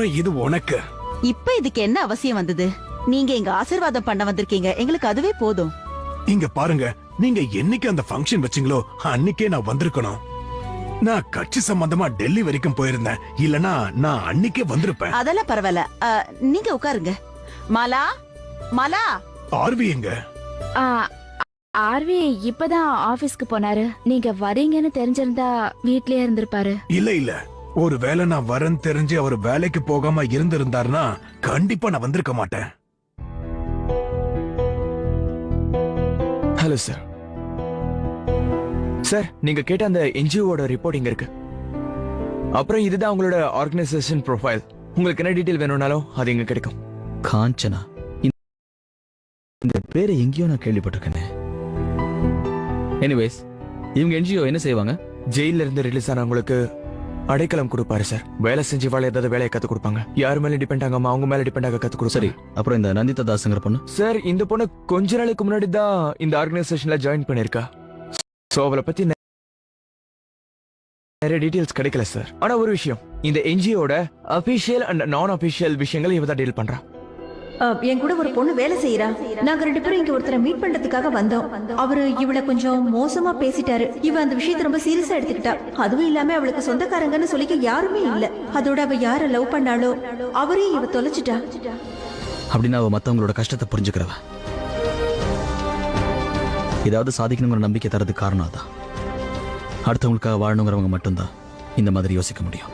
இது உனக்கு. இப்ப இதுக்கு என்ன அவசியம் வந்தது? நீங்க இங்க ஆசீர்வாதம் பண்ண வந்திருக்கீங்க, எங்களுக்கு அதுவே போதும். இங்க பாருங்க, நீங்க என்னைக்கு அந்த ஃபங்க்ஷன் வச்சீங்களோ அன்னைக்கே நான் வந்திருக்கணும். நான் கட்சி சம்பந்தமா டெல்லி வரைக்கும் போயிருந்தேன், இல்லனா நான் அன்னைக்கே வந்திருப்பேன். அதெல்லாம் பரவாயில்ல. நீங்க உட்காருங்க. மாலா, மாலா. ஆர்வி எங்க? ஆர்வி இப்பதான் ஆபீஸ்க்கு போனாரு. நீங்க வரீங்கன்னு தெரிஞ்சிருந்தா வீட்லயே இருந்திருப்பாரு. இல்ல ஒருவேளை நான் வரேன்னு தெரிஞ்சு அவர் வேலைக்கு போகாம இருந்திருந்தாருன்னா கண்டிப்பா நான் வந்திருக்க மாட்டேன். Hello sir. சார், நீங்க கேட்ட அந்த என்ஜிஓட ரிப்போர்ட் இங்க இருக்கு. அப்புறம் இதுதான் உங்களோட ஆர்கனைசேஷன் ப்ரொஃபைல். உங்களுக்கு என்ன டீடைல் வேணும்னாலும் அது இங்க கிடைக்கும். காஞ்சனா, இந்த பேரை எங்கேயோ நான் கேள்விப்பட்டிருக்கேனே. எனிவேஸ், இவங்க என்ஜிஓ என்ன செய்வாங்க? ஜெயில இருந்து ரிலீஸ் ஆனவங்களுக்கு அடைக்கலம் கொடுப்பாரு சார். வேலை செஞ்சு வாழ ஏதாவது வேலையை கத்து கொடுப்பாங்க. யாரு மேல டிபெண்ட் ஆகாம அவங்க மேல டிபெண்ட் ஆக கத்து கொடுப்பாங்க. சரி, அப்புறம் இந்த நந்திதா தாஸ்ங்கிற பொண்ணு? சார், இந்த பொண்ணு கொஞ்ச நாளைக்கு முன்னாடி தான் இந்த ஆர்கனைசேஷன்ல ஜாயின் பண்ணிருக்கா. சோ அவளை பத்தி நிறைய டீடைல்ஸ் கிடைக்கல சார். ஆனா ஒரு விஷயம், இந்த என்ஜிஓட அபிஷியல் அண்ட் நான் அபிஷியல் விஷயங்கள் இவ தான் டீல் பண்றா. என் கூட ஒரு பொண்ணு வேலை செய்யறா. நாங்க 2 பேரும் இங்க ஒருத்தரை மீட் பண்றதுக்காக வந்தோம். அவரு இவளை கொஞ்சம் மோசமா பேசிட்டாரு. இவ அந்த விஷயத்தை ரொம்ப சீரியஸா எடுத்துக்கிட்டா. அதுவும் இல்லாம அவளுக்கு சொந்தக்காரங்கன்னு சொல்லிக்க யாருமே இல்ல. அதோட அவ யார லவ் பண்ணாலோ அவரையும் இவ தொலைச்சிட்டா. அப்படின்னா அவ மத்தவங்களோட கஷ்டத்தை புரிஞ்சுக்கிறவ. ஏதாவது சாதிக்கணுங்கிற நம்பிக்கை தரது காரணம் அதான். அடுத்தவங்களுக்காக வாழணுங்கிறவங்க மட்டும்தான் இந்த மாதிரி யோசிக்க முடியும்.